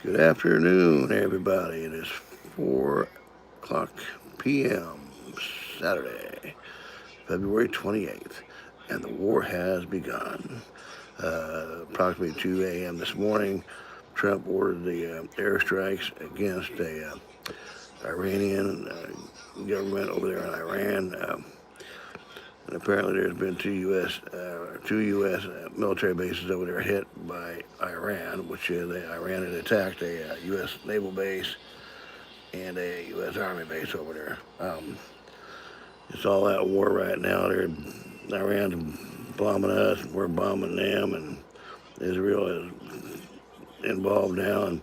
Good afternoon, everybody. It is 4 o'clock p.m. Saturday, February 28th, and the war has begun. Approximately 2 a.m. this morning, Trump ordered the airstrikes against a Iranian government over there in Iran. And apparently, there's been two U.S. Military bases over there hit by Iran, which Iran had attacked a U.S. naval base and a U.S. Army base over there. It's all out war right now. Iran's bombing us, we're bombing them, and Israel is involved now. And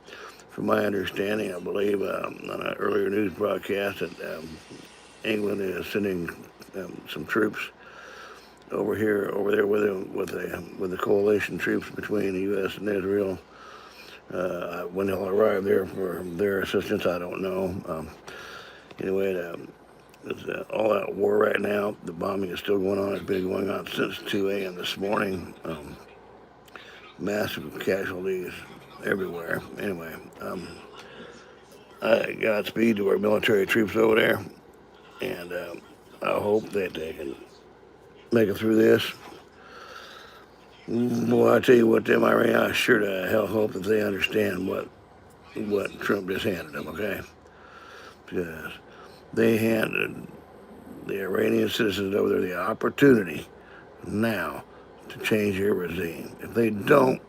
from my understanding, I believe on an earlier news broadcast that England is sending some troops over there with the coalition troops between the U.S. and Israel. When they'll arrive there for their assistance, I don't know. Anyway, it's all-out war right now. The bombing is still going on. It's been going on since 2 a.m. this morning. Massive casualties everywhere. Anyway, Godspeed to our military troops over there, and I hope that they can make it through this. Boy, I tell you what, them Iran, I sure to hell hope that they understand what Trump just handed them, okay? Because they handed the Iranian citizens over there the opportunity now to change their regime. If they don't,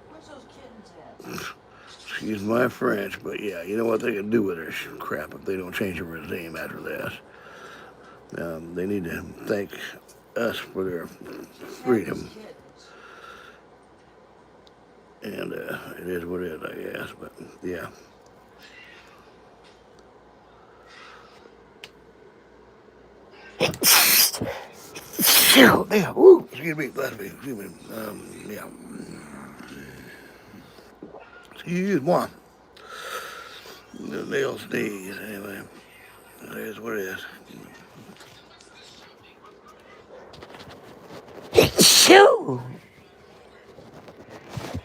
excuse my French, but yeah, you know what they can do with their crap if they don't change their regime after this. They need to thank us for their freedom. And it is what it is, I guess. But yeah. Yeah, woo, excuse me, excuse me. Yeah. Excuse moi. The nail sneeze, anyway. It is what it is. Shoo!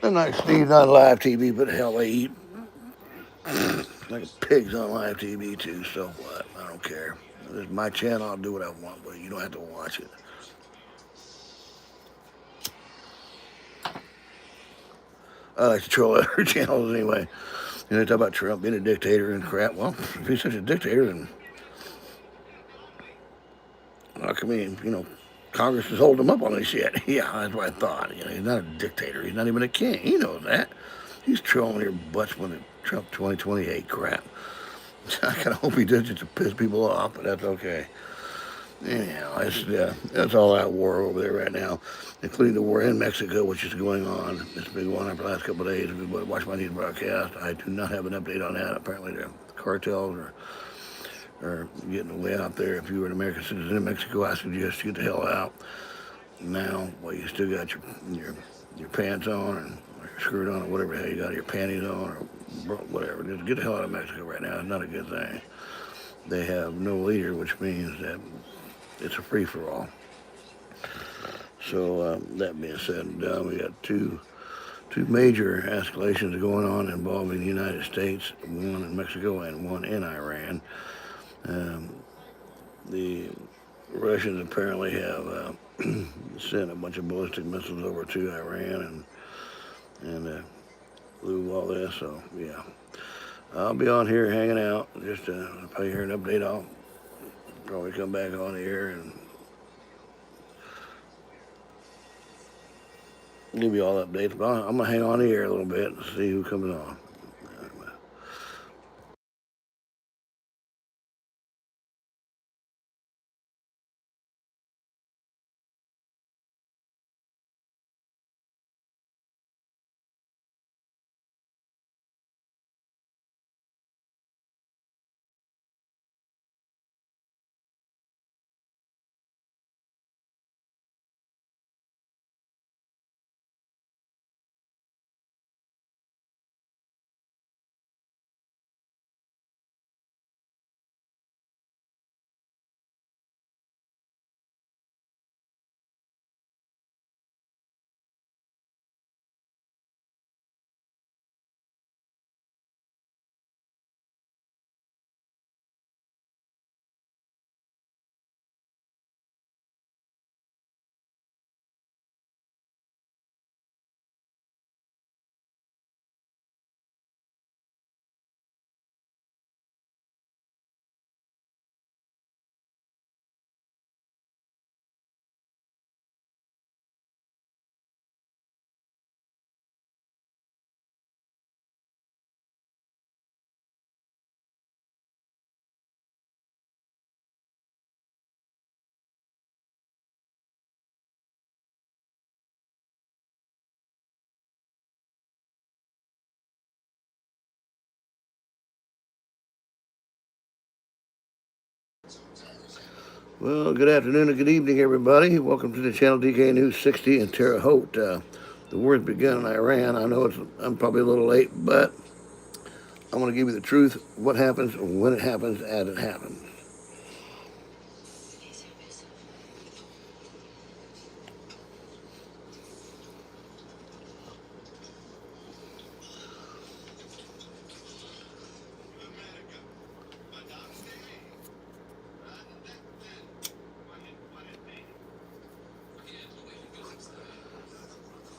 A nice sneeze on live TV, but hell, they eat like pigs on live TV too, so what? I don't care. This is my channel, I'll do what I want, but you don't have to watch it. I like to troll other channels anyway. You know, they talk about Trump being a dictator and crap. Well, if he's such a dictator, then how come Congress is holding him up on this shit? Yeah, that's what I thought. He's not a dictator. He's not even a king. He knows that. He's trolling your butts with the Trump 2028 crap. I kind of hope he does it to piss people off, but that's okay. Anyhow, it's all out war over there right now, including the war in Mexico, which is going on. It's been going on for the last couple of days. If you watch my news broadcast, I do not have an update on that. Apparently, the cartels are getting way out there. If you were an American citizen in Mexico, I suggest you get the hell out now. Well, you still got your pants on and your skirt on or whatever the hell you got, your panties on or whatever. Just get the hell out of Mexico right now. It's not a good thing. They have no leader, which means that it's a free-for-all. So that being said and done, we got two major escalations going on involving the United States, one in Mexico and one in Iran. The Russians apparently have sent a bunch of ballistic missiles over to Iran and blew all this. So yeah, I'll be on here hanging out. Just if I hear an update, I'll probably come back on here and give you all updates. But I'm gonna hang on here a little bit and see who comes on. Well, good afternoon and good evening, everybody. Welcome to the channel DK News 60 and Terre Haute. The war's begun in Iran. I know I'm probably a little late, but I want to give you the truth, what happens, when it happens, as it happens.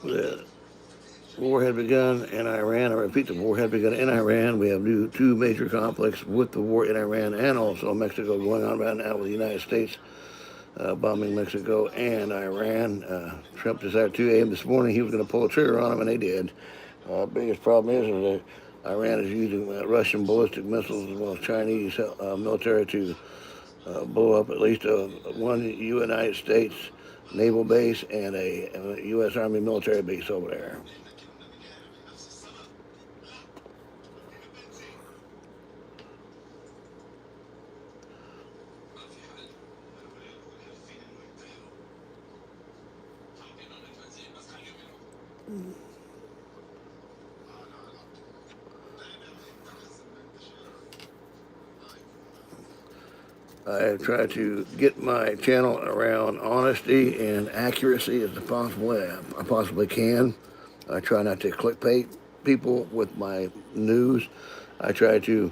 The war had begun in Iran. I repeat, the war had begun in Iran. We have two major conflicts with the war in Iran and also Mexico going on right now with the United States bombing Mexico and Iran. Trump decided 2 a.m. this morning he was going to pull the trigger on them, and they did. Biggest problem is that Iran is using Russian ballistic missiles as well as Chinese military to blow up at least one United States naval base and a U.S. Army military base over there. I try to get my channel around honesty and accuracy as possible way I possibly can. I try not to clickbait people with my news. I try to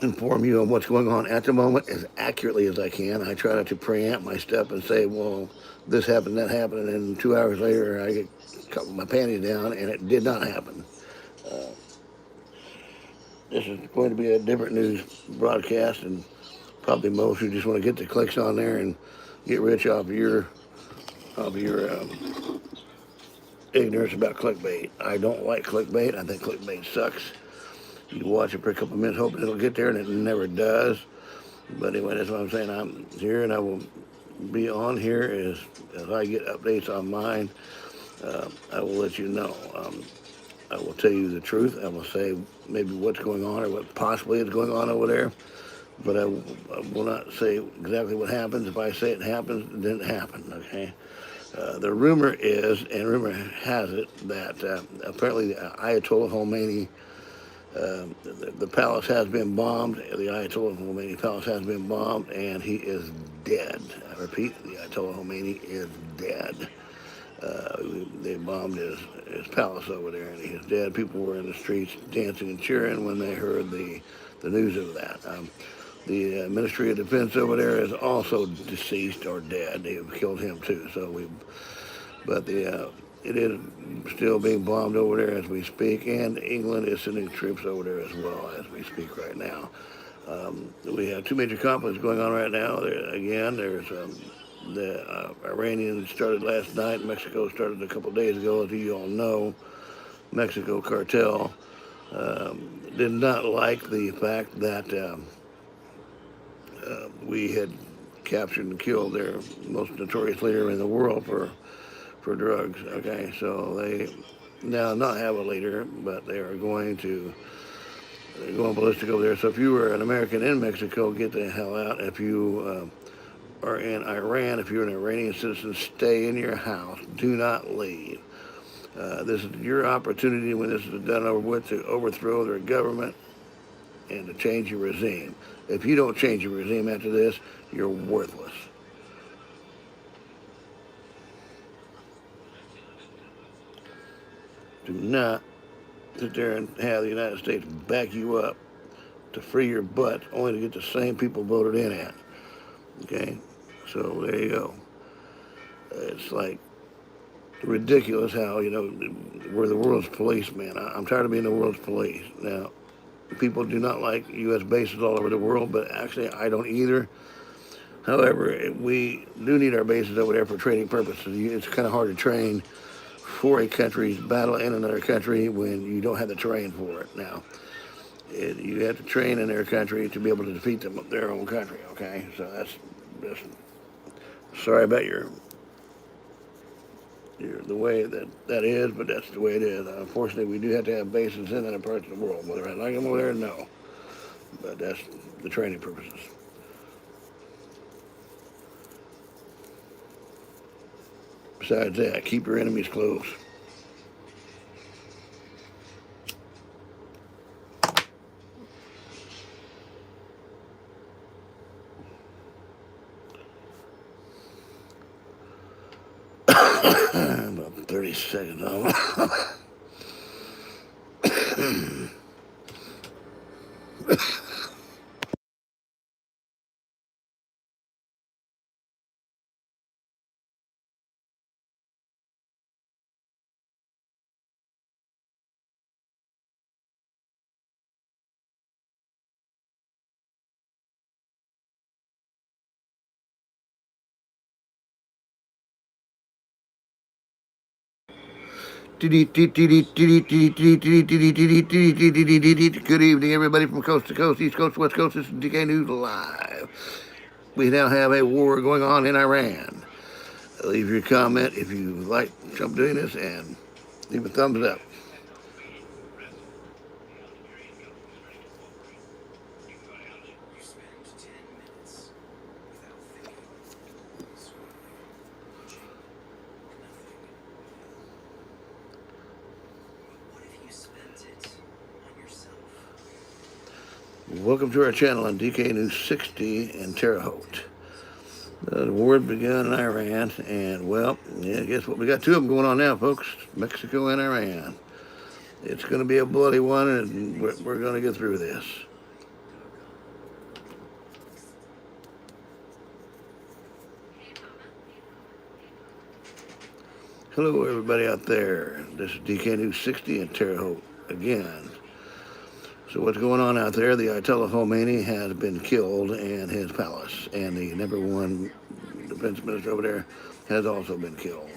inform you on what's going on at the moment as accurately as I can. I try not to preempt my step and say, well, this happened, that happened, and then 2 hours later I get cut my panties down, and it did not happen. This is going to be a different news broadcast, and probably most who just want to get the clicks on there and get rich off your ignorance about clickbait. I don't like clickbait. I think clickbait sucks. You watch it for a couple minutes, hoping it'll get there, and it never does. But anyway, that's what I'm saying. I'm here, and I will be on here as I get updates on mine. I will let you know. I will tell you the truth. I will say maybe what's going on or what possibly is going on over there. But I will not say exactly what happens. If I say it happens, it didn't happen, okay? The rumor is, and rumor has it, that apparently the Ayatollah Khomeini, the palace has been bombed. The Ayatollah Khomeini palace has been bombed, and he is dead. I repeat, the Ayatollah Khomeini is dead. They bombed his palace over there, and he is dead. People were in the streets dancing and cheering when they heard the news of that. The Ministry of Defense over there is also deceased or dead. They have killed him too. But it is still being bombed over there as we speak, and England is sending troops over there as well as we speak right now. We have two major conflicts going on right now. There's the Iranians started last night. Mexico started a couple days ago, as you all know. Mexico cartel did not like the fact that we had captured and killed their most notorious leader in the world for drugs. Okay, so they now not have a leader, but they are going ballistic over there. So if you were an American in Mexico, get the hell out. If you are in Iran, if you're an Iranian citizen, stay in your house. Do not leave. This is your opportunity when this is done over with to overthrow their government and to change your regime. If you don't change your regime after this, you're worthless. Do not sit there and have the United States back you up to free your butt only to get the same people voted in at. Okay? So there you go. It's like ridiculous how, we're the world's police, man. I'm tired of being the world's police. Now, people do not like U.S. bases all over the world, but actually I don't either. However, we do need our bases over there for training purposes. It's kind of hard to train for a country's battle in another country when you don't have the terrain for it. Now, you have to train in their country to be able to defeat them, their own country, okay? So that's just, sorry about the way that is, but that's the way it is. Unfortunately, we do have to have bases in other parts of the world. Whether I like them over there, no. But that's the training purposes. Besides that, keep your enemies close. About 30 seconds on. Good evening, everybody from coast to coast, east coast, west coast. This is DK News Live. We now have a war going on in Iran. Leave your comment if you like Trump doing this, and leave a thumbs up. Welcome to our channel on DK News 60 in Terre Haute. The war has begun in Iran, and well, yeah, guess what? We got two of them going on now, folks. Mexico and Iran. It's going to be a bloody one, and we're going to get through this. Hello, everybody out there. This is DK News 60 in Terre Haute again. So what's going on out there? The Ayatollah Khomeini has been killed in his palace, and the number one defense minister over there has also been killed.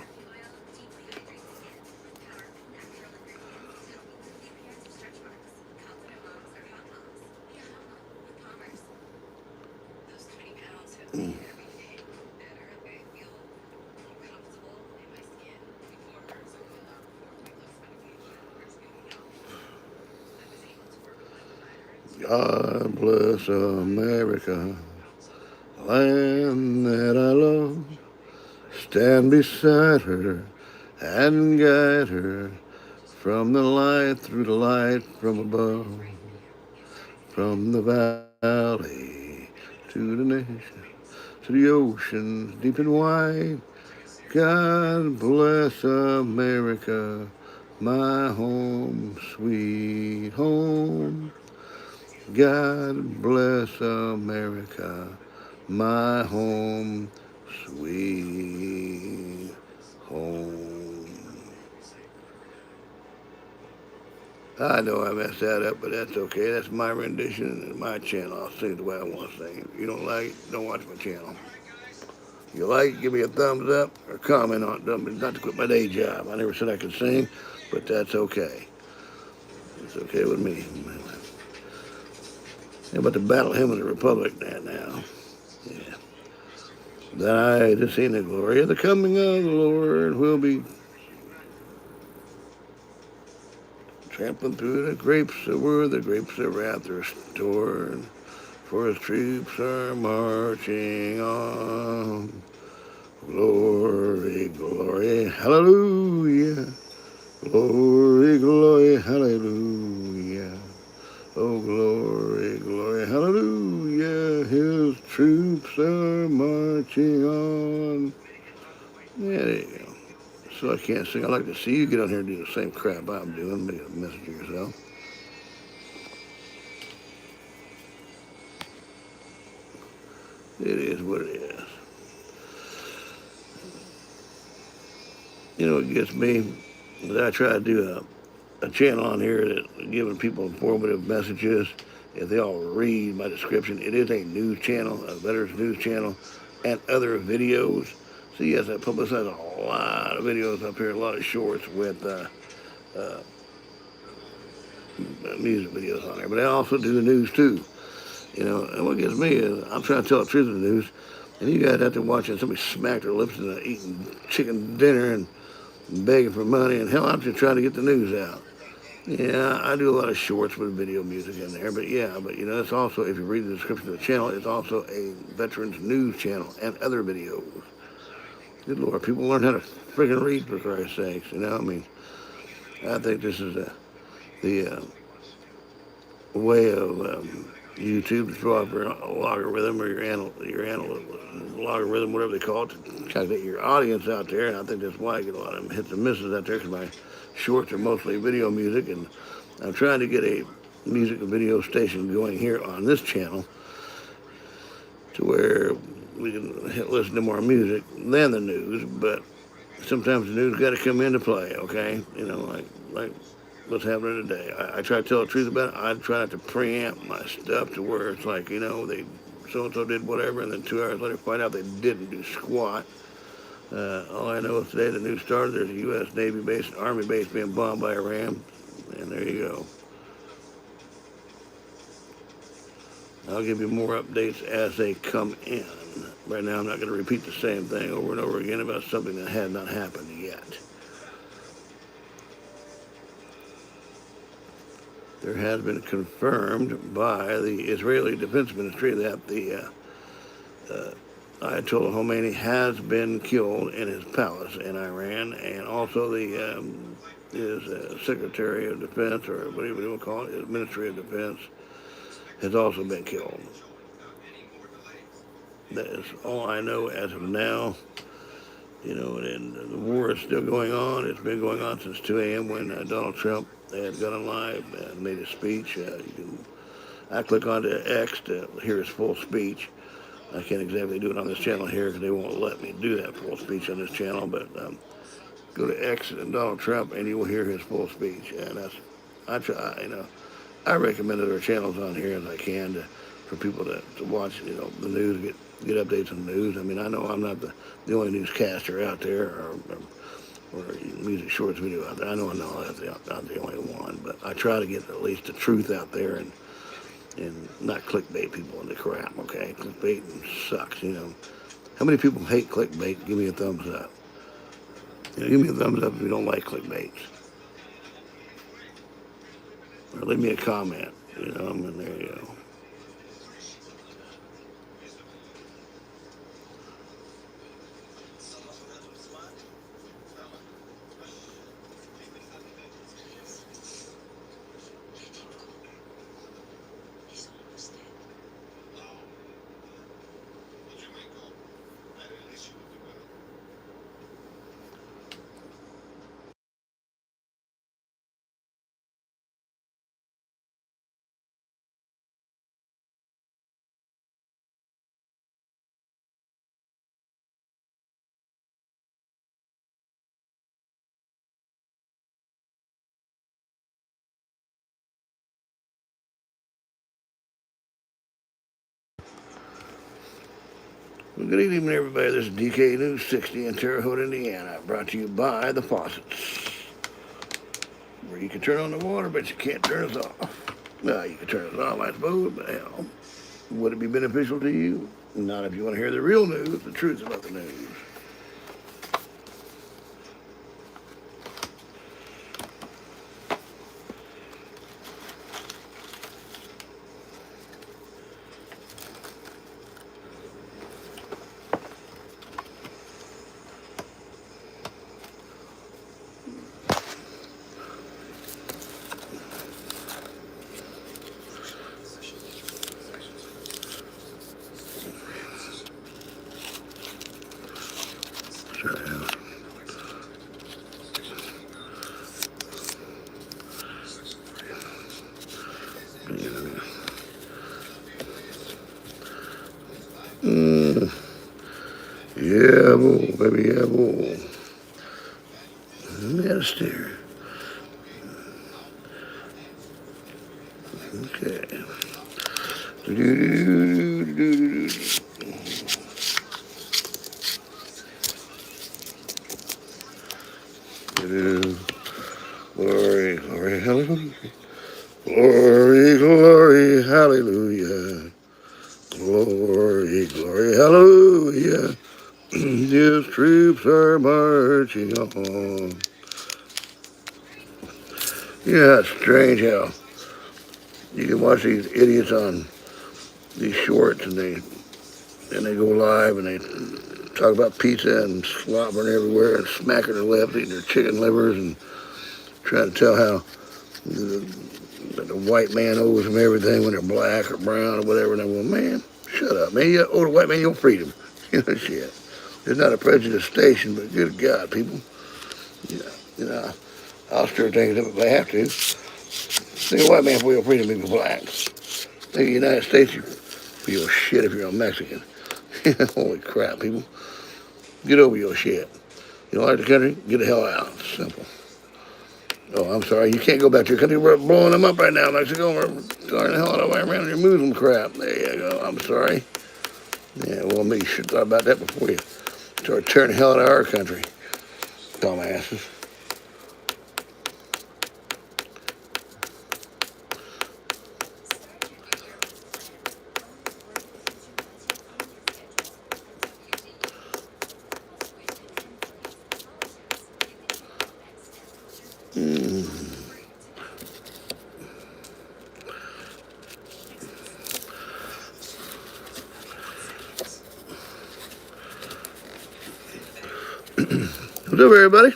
God bless America, land that I love. Stand beside her and guide her from the light through the light from above, from the valley to the nation, to the ocean deep and wide. God bless America, my home, sweet home. God bless America, my home, sweet home. I know I messed that up, but that's okay. That's my rendition and my channel. I'll sing it the way I want to sing it. If you don't like it, don't watch my channel. If you like it, give me a thumbs up or comment on it. Not to quit my day job. I never said I could sing, but that's okay. It's okay with me. How about the battle hymn of the Republic now? Yeah. Then I just seen the glory of the coming of the Lord will be trampling through the grapes of where the grapes of wrath are stored, for his troops are marching on. Glory, glory, hallelujah. Glory, glory, hallelujah. Oh, glory, glory, hallelujah. His troops are marching on. Yeah, there you go. So I can't sing. I'd like to see you get on here and do the same crap I'm doing. Make a message of yourself. It is what it is. You know, it gets me that I try to do a channel on here that giving people informative messages. If they all read my description, it is a news channel, a veterans news channel, and other videos. So yes, I publicize a lot of videos up here, a lot of shorts with music videos on there. But I also do the news too. You know, and what gets me is I'm trying to tell the truth in the news, and you guys out there watching somebody smack their lips and eating chicken dinner and begging for money, and hell, I'm just trying to get the news out. Yeah, I do a lot of shorts with video music in there, but yeah, but you know, it's also, if you read the description of the channel, it's also a veterans news channel and other videos. Good Lord, people learn how to freaking read, for Christ's sakes. You know, I mean, I think this is the way of YouTube to throw up your logarithm or your logarithm, whatever they call it, to calculate your audience out there. And I think that's why I get a lot of hits and misses out there, because my shorts are mostly video music, and I'm trying to get a music and video station going here on this channel to where we can listen to more music than the news. But sometimes the news got to come into play, okay? You know, like what's happening today. I try to tell the truth about it. I try not to preamp my stuff to where it's like, you know, they so-and-so did whatever, and then 2 hours later find out they didn't do squat. All I know is today the news started, there's a U.S. Navy base, Army base being bombed by Iran, and there you go. I'll give you more updates as they come in. Right now I'm not going to repeat the same thing over and over again about something that had not happened yet. There has been confirmed by the Israeli Defense Ministry that the Ayatollah Khomeini has been killed in his palace in Iran, and also his Secretary of Defense, or whatever you want to call it, his Ministry of Defense, has also been killed. That is all I know as of now. You know, and the war is still going on. It's been going on since 2 a.m. when Donald Trump had gone on live and made a speech. I click onto X to hear his full speech. I can't exactly do it on this channel here because they won't let me do that full speech on this channel. But go to X and Donald Trump, and you will hear his full speech. And I try, you know, I recommend other channels on here as I can for people to watch, you know, the news, get updates on the news. I mean, I know I'm not the only newscaster out there, or music shorts video out there. I know I'm not the only one, but I try to get at least the truth out there, and not clickbait people into crap, okay? Clickbait sucks, you know. How many people hate clickbait? Give me a thumbs up. You know, give me a thumbs up if you don't like clickbait. Or leave me a comment, you know, and there you go. Well, good evening, everybody. This is DK News 60 in Terre Haute, Indiana. Brought to you by the faucets, where you can turn on the water, but you can't turn us off. Well, you can turn us off, I suppose, but hell, would it be beneficial to you? Not if you want to hear the real news, the truth about the news. Yeah, boo, baby, yeah, boo. Gotta steer. Okay. Glory, glory, hallelujah. Glory, glory, hallelujah. Glory, glory, hallelujah. His troops are marching on. Yeah, it's strange how you can watch these idiots on these shorts, and they go live and they talk about pizza and slobbering everywhere and smacking their lips, eating their chicken livers, and trying to tell how the white man owes them everything when they're black or brown or whatever. And I go, man, shut up, man. You owe the white man your freedom. You know, shit. It's not a prejudice station, but good God, people. You know, I'll stir things up if I have to. Think a white man for your freedom if you're black. Think the United States for your shit if you're a Mexican. Holy crap, people. Get over your shit. You don't like the country? Get the hell out. It's simple. Oh, I'm sorry. You can't go back to your country. We're blowing them up right now, Mexico. We're starting the hell out of Iran. You're Muslim crap. There you go. I'm sorry. Yeah, well, maybe you should thought about that before you start tearing the hell out of our country. Dumbasses. What's up, everybody?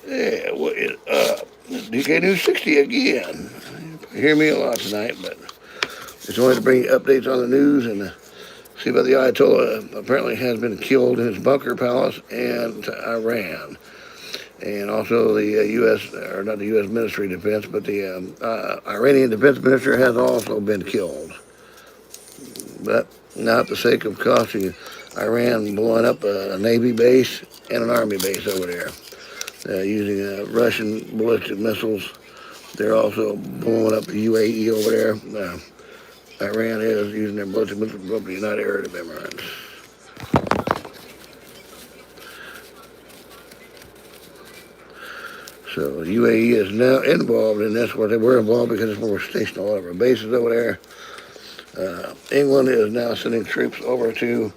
Yeah, what is up? DK News 60 again. You hear me a lot tonight, but just wanted to bring you updates on the news and see about the Ayatollah apparently has been killed in his bunker palace and to Iran. And also the U.S., or not the U.S. Ministry of Defense, but the Iranian Defense Minister has also been killed. But not for the sake of costing Iran blowing up a Navy base and an Army base over there. Using Russian ballistic missiles. They're also blowing up the UAE over there. Iran is using their ballistic missiles to blow up the United Arab Emirates. So UAE is now involved in this. Well, they were involved because we're stationed all over bases over there. England is now sending troops over to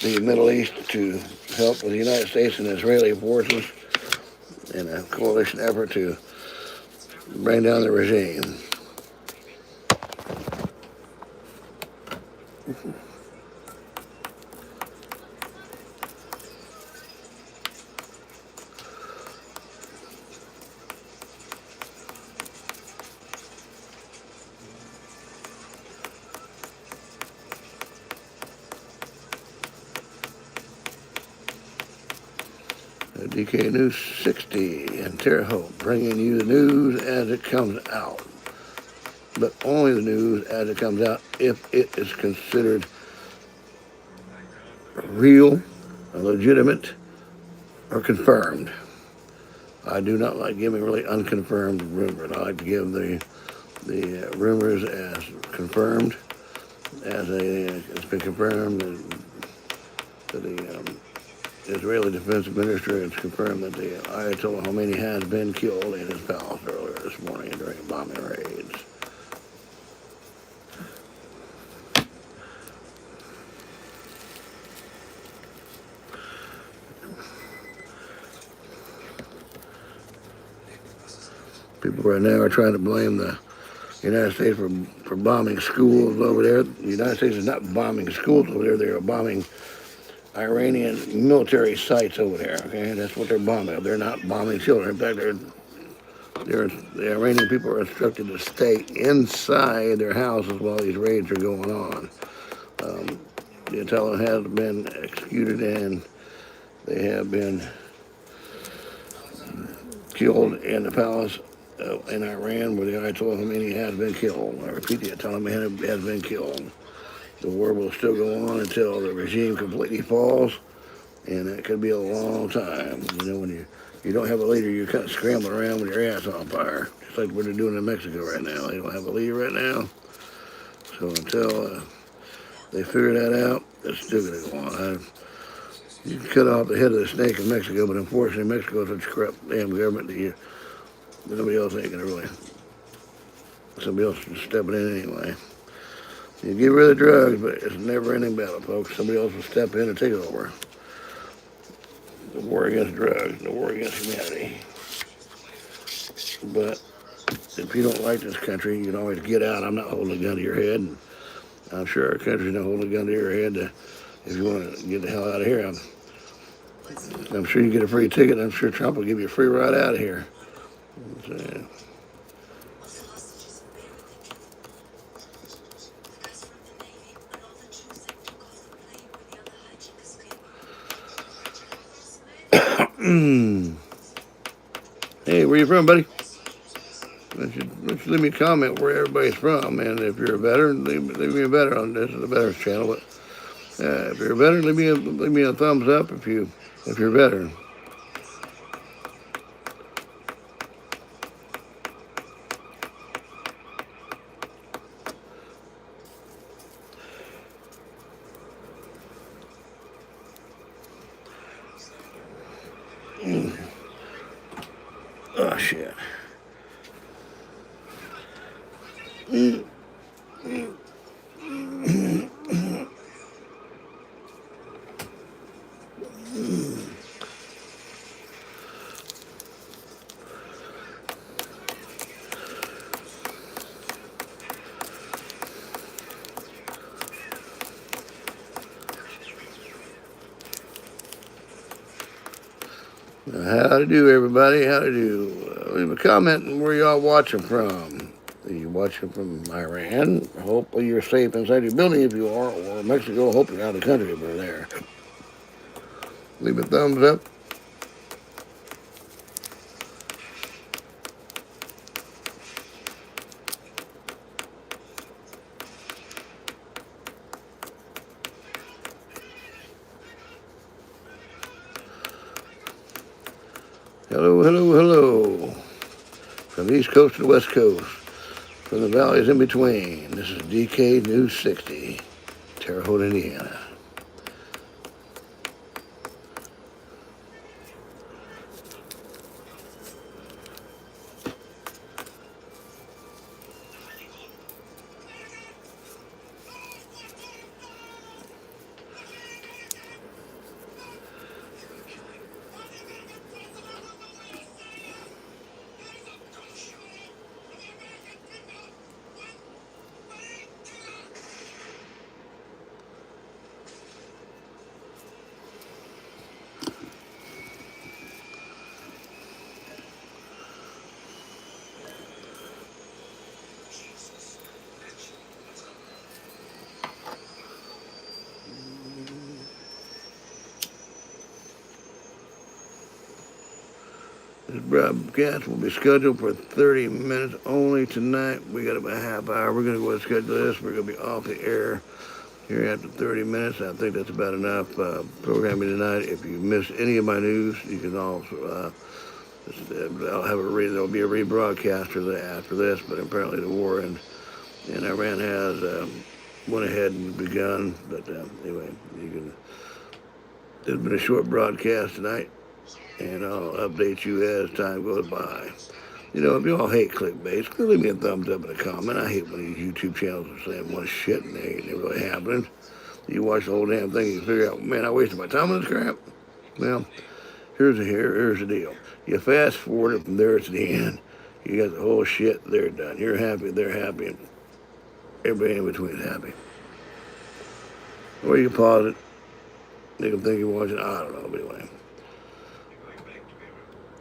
the Middle East to help with the United States and Israeli forces in a coalition effort to bring down the regime. DK News 60 and Terre Haute, bringing you the news as it comes out. But only the news as it comes out if it is considered real, legitimate, or confirmed. I do not like giving really unconfirmed rumors. I like to give the rumors as confirmed, as it's been confirmed that the Israeli Defense Minister has confirmed that the Ayatollah Khomeini has been killed in his palace earlier this morning during bombing raids. People right now are trying to blame the United States for bombing schools over there. The United States is not bombing schools over there. They are bombing Iranian military sites over there. Okay, that's what they're bombing. They're not bombing children. In fact, the Iranian people are instructed to stay inside their houses while these raids are going on. The Taliban has been executed and they have been killed in the palace in Iran where the Ayatollah Khomeini has been killed. I repeat, the Taliban has been killed. The war will still go on until the regime completely falls, and it could be a long time. You know, when you don't have a leader, you're kind of scrambling around with your ass on fire, just like what they're doing in Mexico right now. They don't have a leader right now, so until they figure that out, it's still going to go on. You can cut off the head of the snake in Mexico, but unfortunately, Mexico is such a corrupt damn government that nobody else ain't going to really. Somebody else is stepping in anyway. You get rid of drugs, but it's a never-ending battle, folks. Somebody else will step in and take over. The war against drugs, the war against humanity. But if you don't like this country, you can always get out. I'm not holding a gun to your head. And I'm sure our country's not holding a gun to your head to if you want to get the hell out of here. I'm sure you get a free ticket. I'm sure Trump will give you a free ride out of here. So, hey, where you from, buddy? Why don't you leave me a comment where everybody's from, and if you're a veteran, leave me a veteran on this is the Veterans Channel. But if you're a veteran, leave me a thumbs up if you're a veteran. Oh shit. How to do, everybody? How to do? Leave a comment on where y'all watching from. Are you watching from Iran? Hopefully you're safe inside your building if you are, or Mexico. Hope you're out of the country if you're there. Leave a thumbs up. Hello, hello, hello. From the East Coast to the West Coast. From the valleys in between. This is DK News 60, Terre Haute, Indiana. This broadcast will be scheduled for 30 minutes only tonight. We got about a half hour. We're going to go ahead and schedule this. We're going to be off the air here after 30 minutes. I think that's about enough programming tonight. If you missed any of my news, you can also, I'll have there'll be a rebroadcast after this, but apparently the war in Iran has went ahead and begun. But anyway, there's been a short broadcast tonight, and I'll update you as time goes by. You know, if you all hate clickbait, leave me a thumbs up and a comment. I hate when these YouTube channels are saying one shit and they ain't really happening. You watch the whole damn thing, you figure out, man, I wasted my time on this crap. Well, here's the deal. You fast forward it from there to the end. You got the whole shit, they're done. You're happy, they're happy, and everybody in between is happy. Or you can pause it. They can think you're watching, I don't know, but anyway.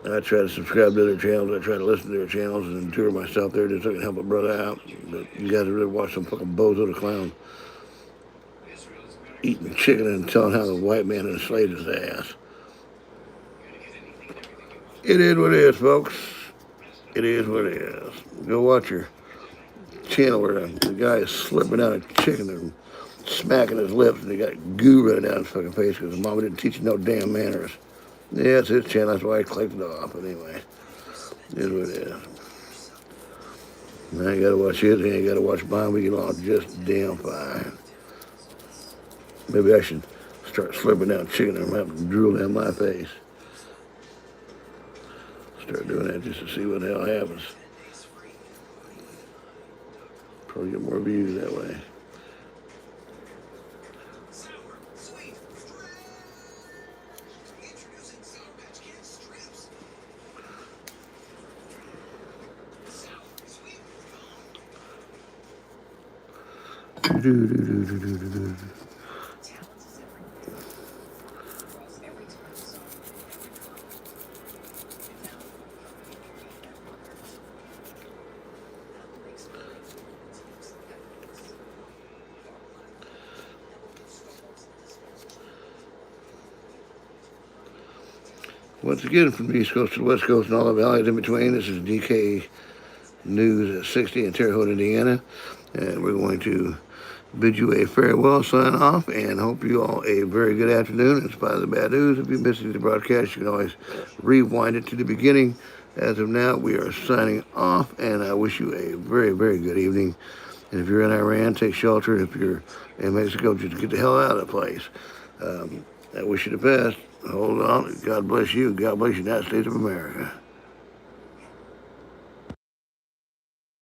I try to subscribe to their channels. I try to listen to their channels and tour myself there just so I can help a brother out. But you guys really watch some fucking bozo the clown eating chicken and telling how the white man enslaved his ass. It is what it is, folks. It is what it is. Go watch your channel where the guy is slipping out a chicken and smacking his lips and he got goo running down his fucking face because his mama didn't teach him no damn manners. Yeah, it's his channel. That's why I clicked it off. But anyway, it is what it is. Now you gotta watch his, and you gotta watch mine. We get along just damn fine. Maybe I should start slipping down chicken and have to drool down my face. Start doing that just to see what the hell happens. Probably get more views that way. Once again, from the East Coast to the West Coast and all the valleys in between, this is DK News at 60 in Terre Haute, Indiana. And we're going to bid you a farewell, sign off, and hope you all a very good afternoon. In spite of the bad news, if you're missing the broadcast, you can always rewind it to the beginning. As of now, we are signing off, and I wish you a very, very good evening. And if you're in Iran, take shelter. If you're in Mexico, just get the hell out of the place. I wish you the best. Hold on. God bless you. God bless the United States of America.